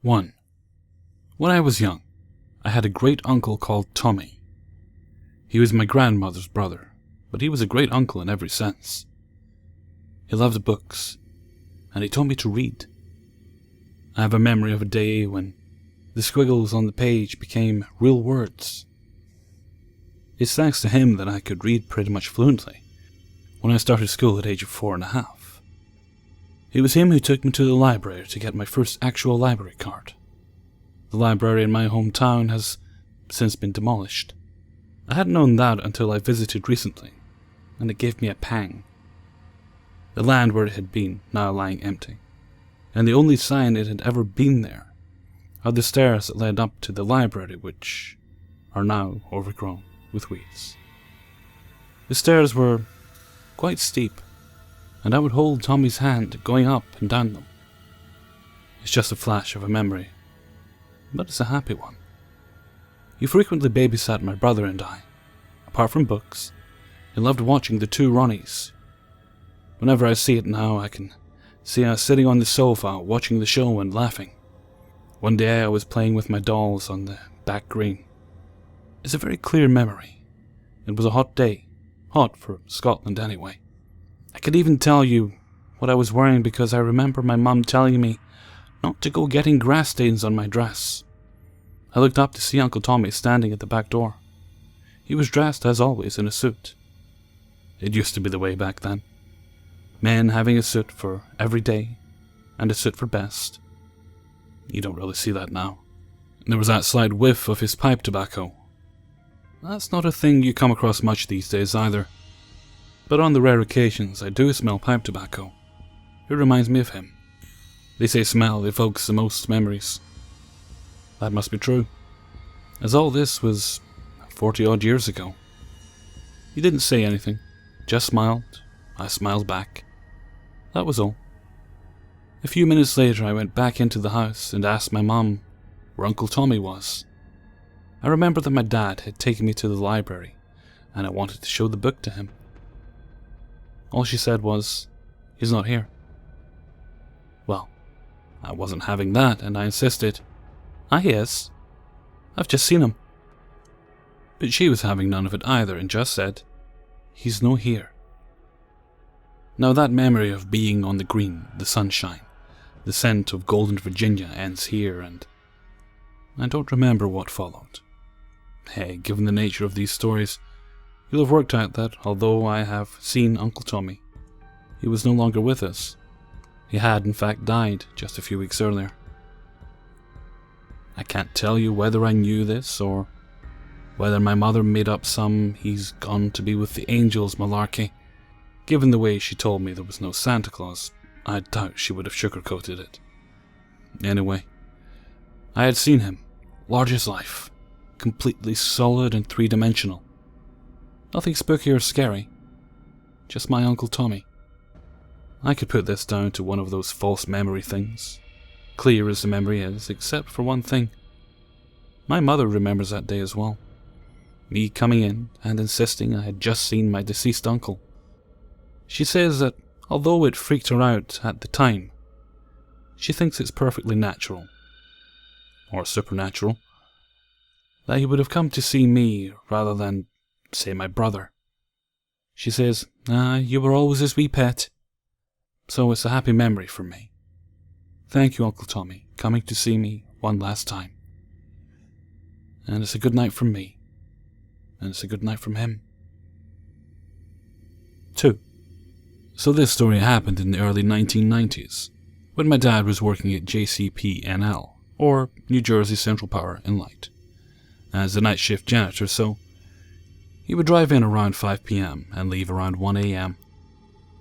1. When I was young, I had a great uncle called Tommy. He was my grandmother's brother, but he was a great uncle in every sense. He loved books, and he taught me to read. I have a memory of a day when the squiggles on the page became real words. It's thanks to him that I could read pretty much fluently when I started school at age of 4.5. It was him who took me to the library to get my first actual library card. The library in my hometown has since been demolished. I hadn't known that until I visited recently, and it gave me a pang. The land where it had been, now lying empty, and the only sign it had ever been there are the stairs that led up to the library, which are now overgrown with weeds. The stairs were quite steep, and I would hold Tommy's hand going up and down them. It's just a flash of a memory, but it's a happy one. He frequently babysat my brother and I. Apart from books, he loved watching the two Ronnies. Whenever I see it now, I can see us sitting on the sofa watching the show and laughing. One day I was playing with my dolls on the back green. It's a very clear memory. It was a hot day, hot for Scotland anyway. I could even tell you what I was wearing because I remember my mum telling me not to go getting grass stains on my dress. I looked up to see Uncle Tommy standing at the back door. He was dressed, as always, in a suit. It used to be the way back then. Men having a suit for every day, and a suit for best. You don't really see that now. There was that slight whiff of his pipe tobacco. That's not a thing you come across much these days either. But on the rare occasions I do smell pipe tobacco, it reminds me of him. They say smell evokes the most memories. That must be true, as all this was 40-odd years ago. He didn't say anything, just smiled. I smiled back. That was all. A few minutes later I went back into the house and asked my mum where Uncle Tommy was. I remember that my dad had taken me to the library and I wanted to show the book to him. All she said was, "He's not here." Well, I wasn't having that, and I insisted, "Ah, he is. I've just seen him." But she was having none of it either and just said, "He's no here." Now that memory of being on the green, the sunshine, the scent of golden Virginia ends here, and I don't remember what followed. Hey, given the nature of these stories, you'll have worked out that although I have seen Uncle Tommy, he was no longer with us. He had in fact died just a few weeks earlier. I can't tell you whether I knew this or whether my mother made up some "he's gone to be with the angels" malarkey. Given the way she told me there was no Santa Claus, I doubt she would have sugarcoated it. Anyway, I had seen him, large as life, completely solid and three-dimensional. Nothing spooky or scary, just my Uncle Tommy. I could put this down to one of those false memory things, clear as the memory is, except for one thing. My mother remembers that day as well. Me coming in and insisting I had just seen my deceased uncle. She says that although it freaked her out at the time, she thinks it's perfectly natural, or supernatural, that he would have come to see me rather than, say, my brother. She says, "You were always his wee pet." So it's a happy memory for me. Thank you, Uncle Tommy, coming to see me one last time. And it's a good night from me, and it's a good night from him. 2. So this story happened in the early 1990s, when my dad was working at JCP-NL, or New Jersey Central Power and Light, as a night shift janitor, so he would drive in around 5 p.m. and leave around 1 a.m.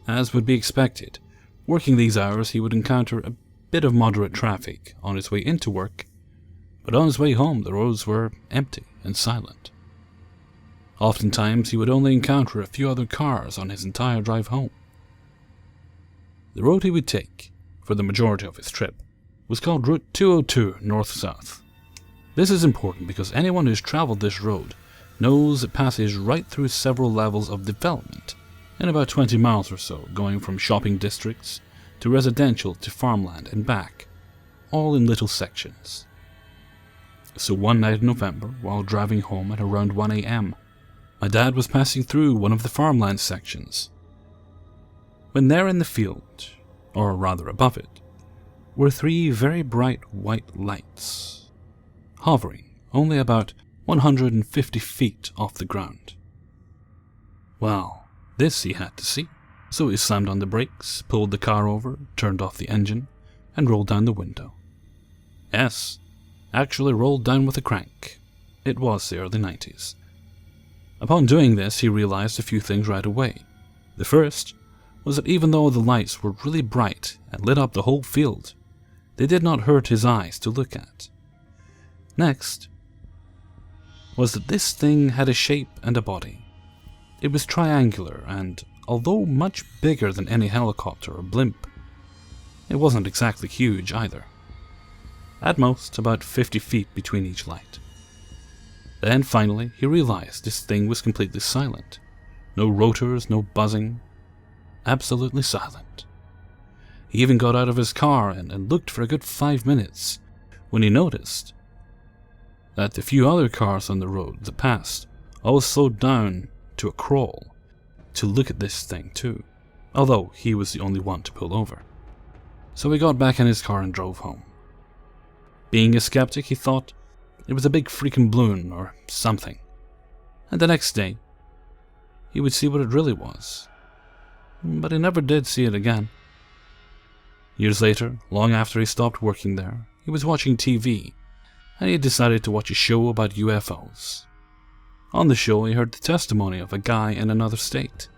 As would be expected, working these hours he would encounter a bit of moderate traffic on his way into work, but on his way home the roads were empty and silent. Oftentimes he would only encounter a few other cars on his entire drive home. The road he would take, for the majority of his trip, was called Route 202 North-South. This is important because anyone who's travelled this road knows it passes right through several levels of development in about 20 miles or so, going from shopping districts to residential to farmland and back, all in little sections. So one night in November, while driving home at around 1 a.m., my dad was passing through one of the farmland sections. When there in the field, or rather above it, were 3 very bright white lights, hovering only about 150 feet off the ground. Well, this he had to see, so he slammed on the brakes, pulled the car over, turned off the engine, and rolled down the window. Yes, actually rolled down with a crank. It was the early 90s. Upon doing this, he realized a few things right away. The first was that even though the lights were really bright and lit up the whole field, they did not hurt his eyes to look at. Next was that this thing had a shape and a body. It was triangular and, although much bigger than any helicopter or blimp, it wasn't exactly huge either. At most, about 50 feet between each light. Then finally, he realized this thing was completely silent. No rotors, no buzzing. Absolutely silent. He even got out of his car and looked for a good 5 minutes when he noticed that the few other cars on the road that passed all slowed down to a crawl to look at this thing too, although he was the only one to pull over. So he got back in his car and drove home. Being a skeptic, he thought it was a big freaking balloon or something, and the next day he would see what it really was. But he never did see it again. Years later, long after he stopped working there, he was watching TV, and he decided to watch a show about UFOs. On the show, he heard the testimony of a guy in another state,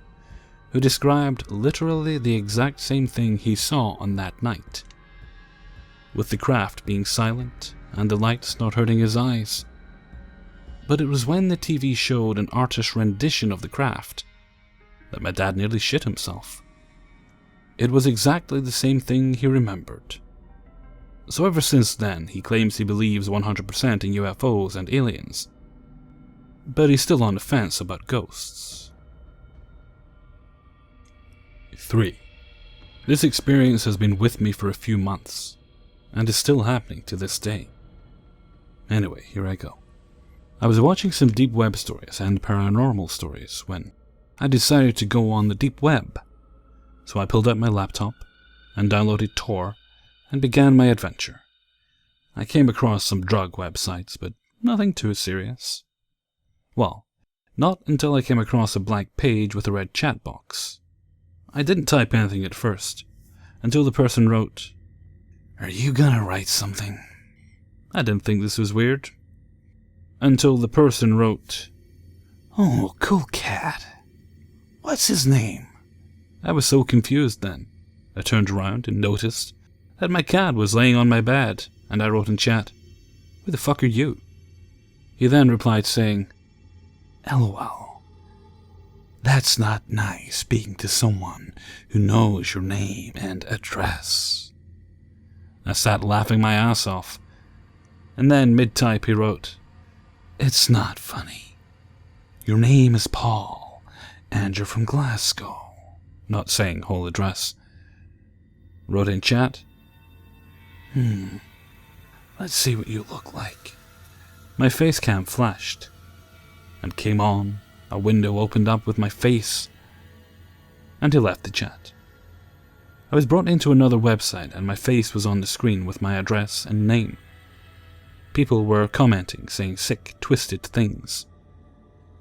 who described literally the exact same thing he saw on that night, with the craft being silent and the lights not hurting his eyes. But it was when the TV showed an artist's rendition of the craft that my dad nearly shit himself. It was exactly the same thing he remembered. So ever since then, he claims he believes 100% in UFOs and aliens. But he's still on the fence about ghosts. 3. This experience has been with me for a few months, and is still happening to this day. Anyway, here I go. I was watching some deep web stories and paranormal stories when I decided to go on the deep web. So I pulled out my laptop and downloaded Tor and began my adventure. I came across some drug websites, but nothing too serious. Well, not until I came across a blank page with a red chat box. I didn't type anything at first, until the person wrote, "Are you gonna write something?" I didn't think this was weird. Until the person wrote, "Oh, cool cat. What's his name?" I was so confused then. I turned around and noticed that my cat was laying on my bed, and I wrote in chat, "Who the fuck are you?" He then replied saying, "LOL. That's not nice speaking to someone who knows your name and address." I sat laughing my ass off, and then mid-type he wrote, "It's not funny. Your name is Paul, and you're from Glasgow." Not saying whole address. Wrote in chat, Let's see what you look like." My face cam flashed and came on. A window opened up with my face, and he left the chat. I was brought into another website, and my face was on the screen with my address and name. People were commenting, saying sick, twisted things.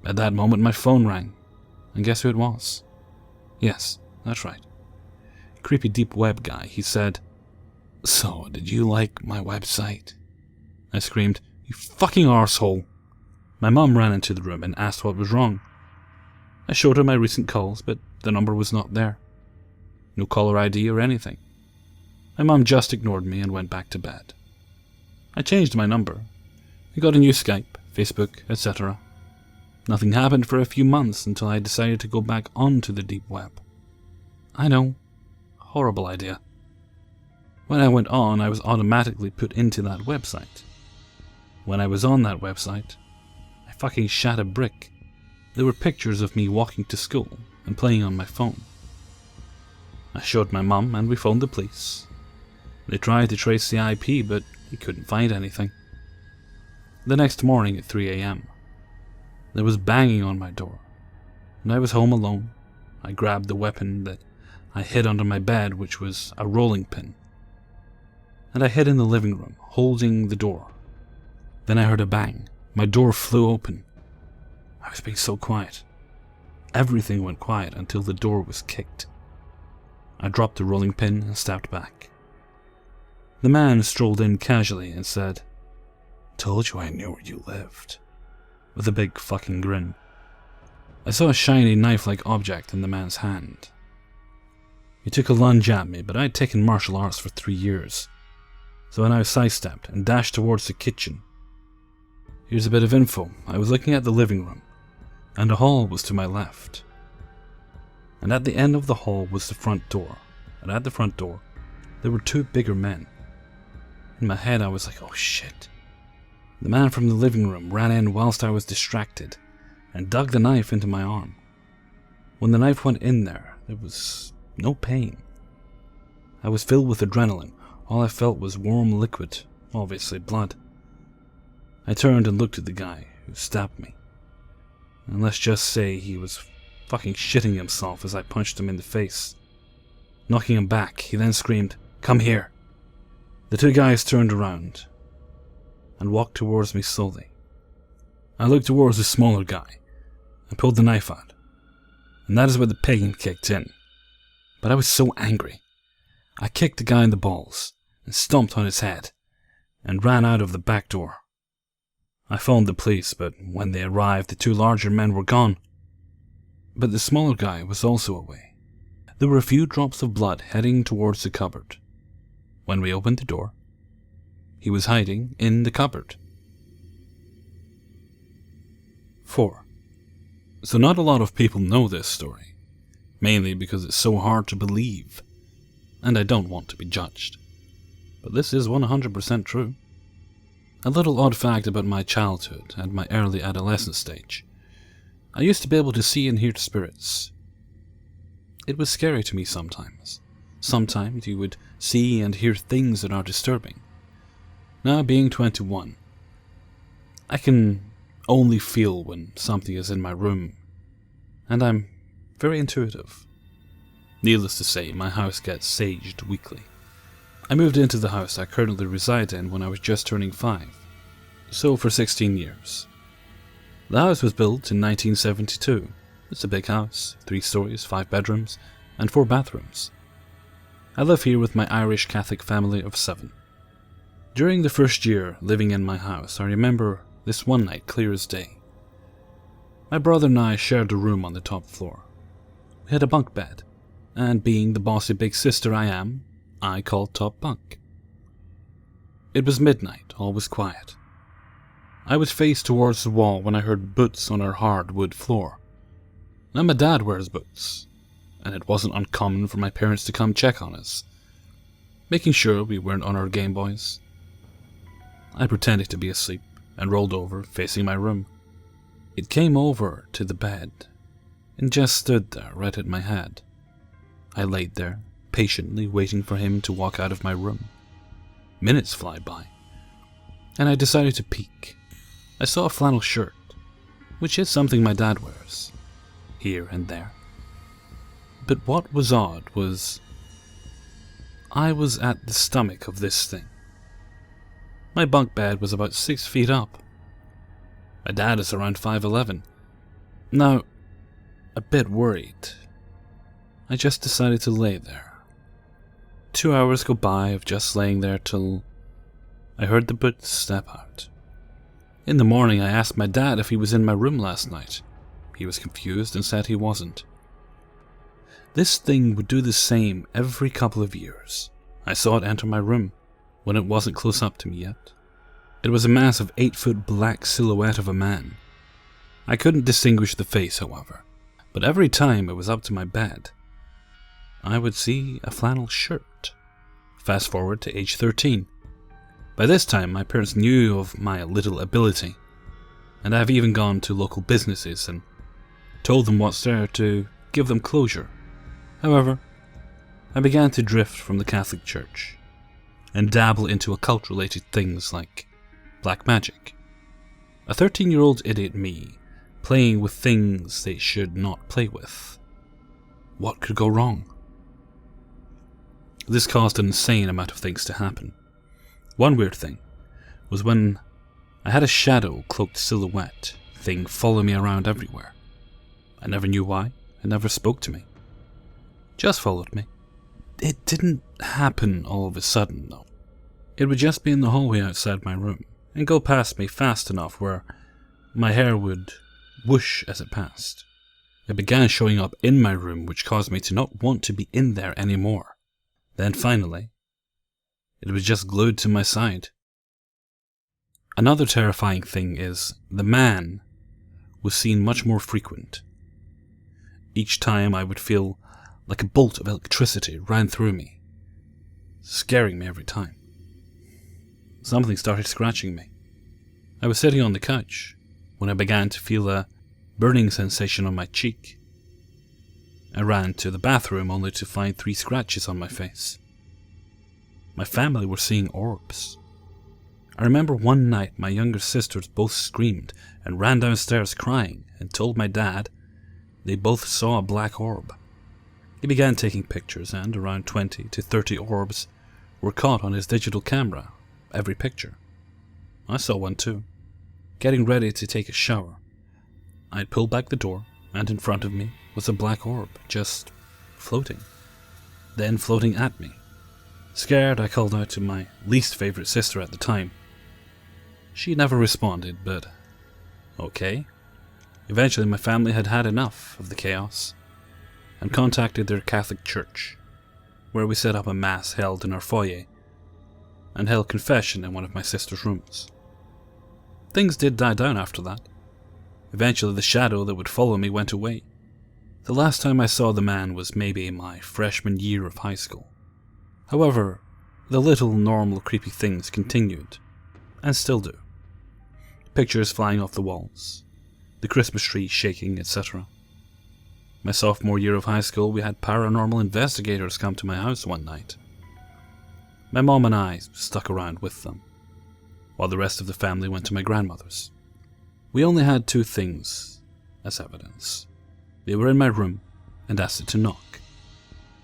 At that moment, my phone rang, and guess who it was? Yes, that's right. Creepy deep web guy. He said, "So, did you like my website?" I screamed, "You fucking arsehole." My mum ran into the room and asked what was wrong. I showed her my recent calls, but the number was not there. No caller ID or anything. My mum just ignored me and went back to bed. I changed my number. I got a new Skype, Facebook, etc. Nothing happened for a few months until I decided to go back onto the deep web. I know, horrible idea. When I went on, I was automatically put into that website. When I was on that website, I fucking shat a brick. There were pictures of me walking to school and playing on my phone. I showed my mum and we phoned the police. They tried to trace the IP, but he couldn't find anything. The next morning at 3 a.m., there was banging on my door, and I was home alone. I grabbed the weapon that I hid under my bed, which was a rolling pin, and I hid in the living room, holding the door. Then I heard a bang. My door flew open. I was being so quiet. Everything went quiet until the door was kicked. I dropped the rolling pin and stepped back. The man strolled in casually and said, "Told you I knew where you lived," with a big fucking grin. I saw a shiny knife-like object in the man's hand. He took a lunge at me, but I had taken martial arts for 3 years, so I now sidestepped and dashed towards the kitchen. Here's a bit of info. I was looking at the living room, and the hall was to my left. And at the end of the hall was the front door, and at the front door, there were 2 bigger men. In my head, I was like, oh shit. The man from the living room ran in whilst I was distracted, and dug the knife into my arm. When the knife went in there was no pain. I was filled with adrenaline. All I felt was warm liquid, obviously blood. I turned and looked at the guy who stabbed me. And let's just say he was fucking shitting himself as I punched him in the face. Knocking him back, he then screamed, "Come here." The 2 guys turned around and walked towards me slowly. I looked towards the smaller guy and pulled the knife out. And that is where the pain kicked in. But I was so angry. I kicked the guy in the balls and stomped on his head and ran out of the back door. I phoned the police, but when they arrived, the 2 larger men were gone. But the smaller guy was also away. There were a few drops of blood heading towards the cupboard. When we opened the door, he was hiding in the cupboard. 4. So not a lot of people know this story, mainly because it's so hard to believe, and I don't want to be judged. But this is 100% true. A little odd fact about my childhood and my early adolescent stage. I used to be able to see and hear spirits. It was scary to me sometimes. Sometimes you would see and hear things that are disturbing. Now, being 21, I can only feel when something is in my room, and I'm very intuitive. Needless to say, my house gets saged weekly. I moved into the house I currently reside in when I was just turning 5, so for 16 years. The house was built in 1972. It's a big house, 3 stories, 5 bedrooms, and 4 bathrooms. I live here with my Irish Catholic family of 7. During the first year living in my house, I remember this one night clear as day. My brother and I shared a room on the top floor. We had a bunk bed, and being the bossy big sister I am, I called top bunk. It was midnight, all was quiet. I was faced towards the wall when I heard boots on our hardwood floor. Now my dad wears boots, and it wasn't uncommon for my parents to come check on us, making sure we weren't on our Game Boys. I pretended to be asleep and rolled over, facing my room. It came over to the bed and just stood there right at my head. I laid there, patiently waiting for him to walk out of my room. Minutes fly by, and I decided to peek. I saw a flannel shirt, which is something my dad wears, here and there. But what was odd was, I was at the stomach of this thing. My bunk bed was about 6 feet up. My dad is around 5'11". Now, a bit worried, I just decided to lay there. 2 hours go by of just laying there till I heard the boots step out. In the morning I asked my dad if he was in my room last night. He was confused and said he wasn't. This thing would do the same every couple of years. I saw it enter my room when it wasn't close up to me yet. It was a massive 8-foot black silhouette of a man. I couldn't distinguish the face, however, but every time it was up to my bed, I would see a flannel shirt. Fast forward to age 13. By this time, my parents knew of my little ability, and I've even gone to local businesses and told them what's there to give them closure. However, I began to drift from the Catholic Church. and dabble into occult-related things like black magic. A 13-year-old idiot me, playing with things they should not play with. What could go wrong? This caused an insane amount of things to happen. One weird thing was when I had a shadow cloaked silhouette thing follow me around everywhere. I never knew why. It never spoke to me. Just followed me. It didn't happen all of a sudden, though. It would just be in the hallway outside my room and go past me fast enough where my hair would whoosh as it passed. It began showing up in my room, which caused me to not want to be in there anymore. Then finally, it was just glued to my side. Another terrifying thing is the man was seen much more frequent. Each time I would feel like a bolt of electricity ran through me, scaring me every time. Something started scratching me. I was sitting on the couch when I began to feel a burning sensation on my cheek. I ran to the bathroom only to find 3 scratches on my face. My family were seeing orbs. I remember one night my younger sisters both screamed and ran downstairs crying and told my dad they both saw a black orb. He began taking pictures, and around 20 to 30 orbs were caught on his digital camera, every picture. I saw one too. Getting ready to take a shower, I pulled back the door, and in front of me was a black orb, just floating. Then floating at me. Scared, I called out to my least favorite sister at the time. She never responded, but okay. Eventually my family had had enough of the chaos and contacted their Catholic church, where we set up a mass held in our foyer and held confession in one of my sister's rooms. Things did die down after that. Eventually the shadow that would follow me went away. The last time I saw the man was maybe my freshman year of high school. However, the little normal creepy things continued, and still do. Pictures flying off the walls, the Christmas tree shaking, etc. My sophomore year of high school, we had paranormal investigators come to my house one night. My mom and I stuck around with them, while the rest of the family went to my grandmother's. We only had 2 things as evidence. They were in my room and asked it to knock.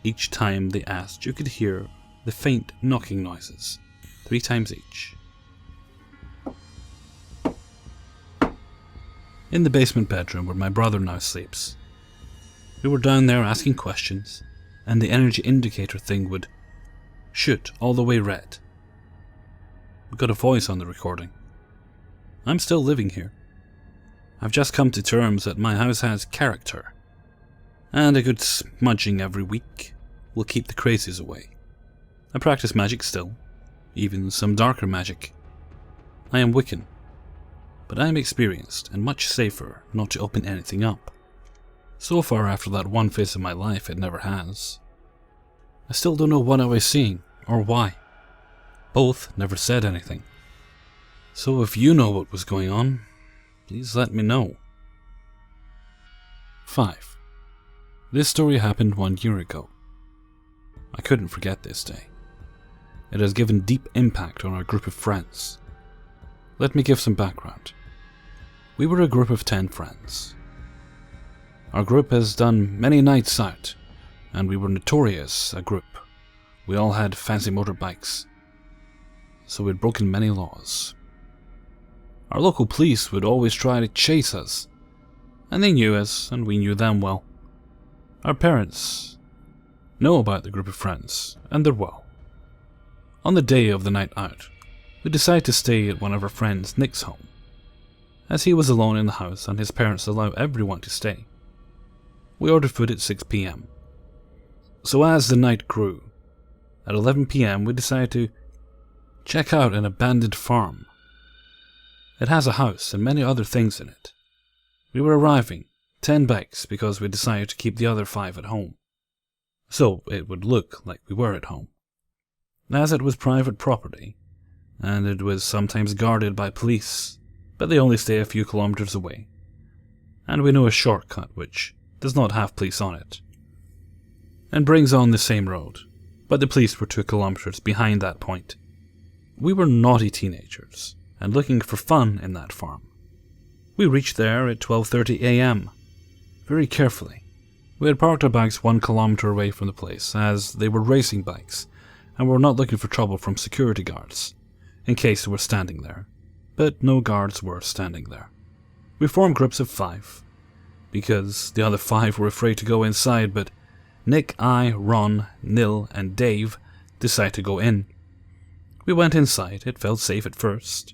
Each time they asked, you could hear the faint knocking noises, 3 times each. In the basement bedroom where my brother now sleeps, we were down there asking questions, and the energy indicator thing would shoot all the way red. We got a voice on the recording. I'm still living here. I've just come to terms that my house has character, and a good smudging every week will keep the crazies away. I practice magic still, even some darker magic. I am Wiccan, but I am experienced and much safer not to open anything up. So far after that one phase of my life, it never has. I still don't know what I was seeing, or why. Both never said anything. So if you know what was going on, please let me know. 5. This story happened 1 year ago. I couldn't forget this day. It has given deep impact on our group of friends. Let me give some background. We were a group of 10 friends. Our group has done many nights out, and we were notorious a group. We all had fancy motorbikes, so we'd broken many laws. Our local police would always try to chase us, and they knew us, and we knew them well. Our parents know about the group of friends, and they're well. On the day of the night out, we decided to stay at one of our friends Nick's home, as he was alone in the house and his parents allow everyone to stay. We ordered food at 6 p.m. So as the night grew, at 11 p.m. we decided to check out an abandoned farm. It has a house and many other things in it. We were arriving, 10 bikes, because we decided to keep the other 5 at home, so it would look like we were at home. As it was private property, and it was sometimes guarded by police, but they only stay a few kilometers away, and we know a shortcut which does not have police on it, and brings on the same road, but the police were 2 kilometers behind that point, we were naughty teenagers and looking for fun in that farm. We reached there at 12:30 a.m. very carefully. We had parked our bikes 1 kilometer away from the place, as they were racing bikes, and we were not looking for trouble from security guards, in case they were standing there. But no guards were standing there. We formed groups of 5, because the other 5 were afraid to go inside, but Nick, I, Ron, Nil, and Dave decided to go in. We went inside. It felt safe at first,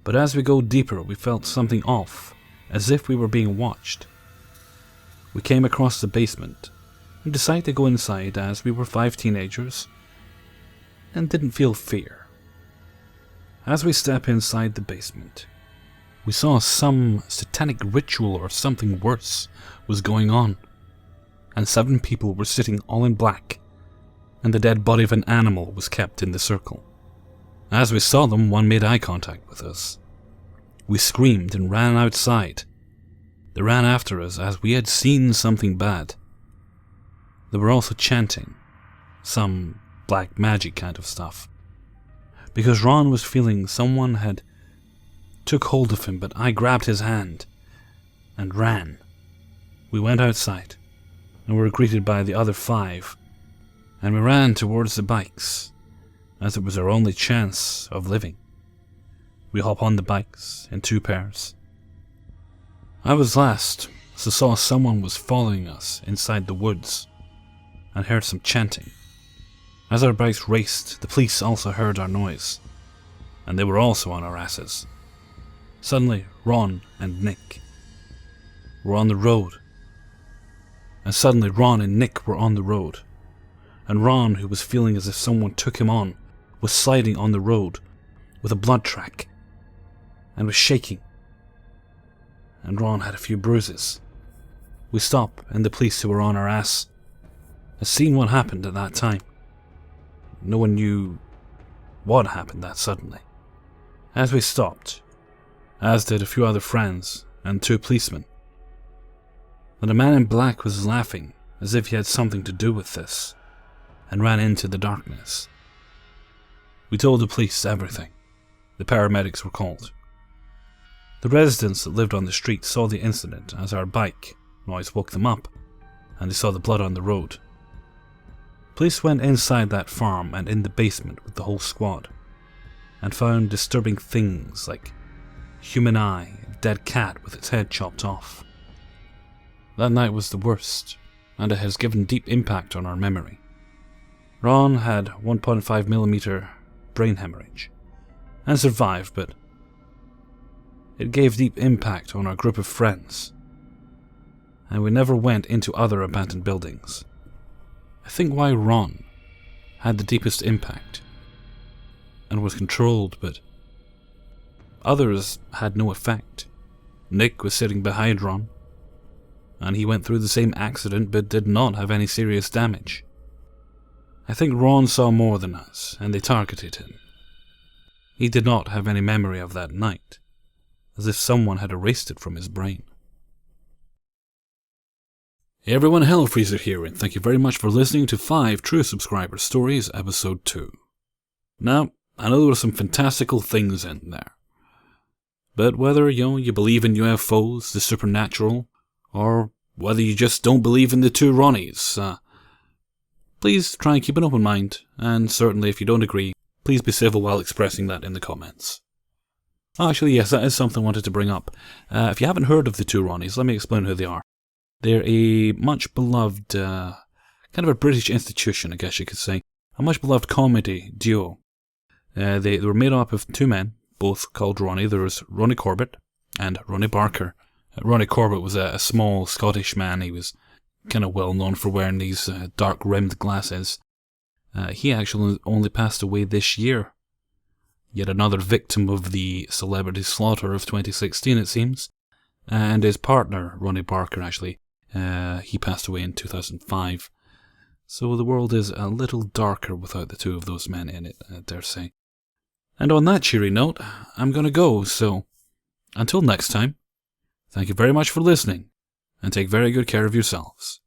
but as we go deeper we felt something off, as if we were being watched. We came across the basement and decided to go inside, as we were 5 teenagers and didn't feel fear. As we step inside the basement, we saw some satanic ritual or something worse was going on, and 7 people were sitting all in black, and the dead body of an animal was kept in the circle. As we saw them, one made eye contact with us. We screamed and ran outside. They ran after us, as we had seen something bad. They were also chanting, some black magic kind of stuff, because Ron was feeling someone had took hold of him, but I grabbed his hand and ran. We went outside and were greeted by the other 5, and we ran towards the bikes, as it was our only chance of living. We hop on the bikes in 2 pairs. I was last, so saw someone was following us inside the woods and heard some chanting. As our bikes raced, the police also heard our noise, and they were also on our asses. Suddenly, Ron and Nick were on the road. And suddenly, Ron and Nick were on the road. And Ron, who was feeling as if someone took him on, was sliding on the road with a blood track and was shaking. And Ron had a few bruises. We stopped, and the police who were on our ass had seen what happened at that time. No one knew what happened that suddenly. As we stopped, as did a few other friends and 2 policemen, and a man in black was laughing as if he had something to do with this, and ran into the darkness. We told the police everything. The paramedics were called. The residents that lived on the street saw the incident, as our bike noise woke them up, and they saw the blood on the road. Police went inside that farm and in the basement with the whole squad, and found disturbing things like human eye, a dead cat with its head chopped off. That night was the worst, and it has given deep impact on our memory. Ron had 1.5mm brain hemorrhage, and survived, but it gave deep impact on our group of friends, and we never went into other abandoned buildings. I think why Ron had the deepest impact and was controlled, but others had no effect. Nick was sitting behind Ron, and he went through the same accident but did not have any serious damage. I think Ron saw more than us, and they targeted him. He did not have any memory of that night, as if someone had erased it from his brain. Hey everyone, Hellfreezer here, and thank you very much for listening to 5 True Subscriber Stories, Episode 2. Now, I know there were some fantastical things in there, but whether you believe in UFOs, the supernatural, or whether you just don't believe in the 2 Ronnies, please try and keep an open mind, and certainly if you don't agree, please be civil while expressing that in the comments. Actually, yes, that is something I wanted to bring up. If you haven't heard of the 2 Ronnies, let me explain who they are. They're a much beloved, kind of a British institution, I guess you could say. A much beloved comedy duo. They were made up of 2 men, both called Ronnie. There was Ronnie Corbett and Ronnie Barker. Ronnie Corbett was a small Scottish man. He was kind of well known for wearing these dark-rimmed glasses. He actually only passed away this year. Yet another victim of the celebrity slaughter of 2016, it seems. And his partner, Ronnie Barker, actually, he passed away in 2005. So the world is a little darker without the 2 of those men in it, I dare say. And on that cheery note, I'm gonna go, so until next time, thank you very much for listening, and take very good care of yourselves.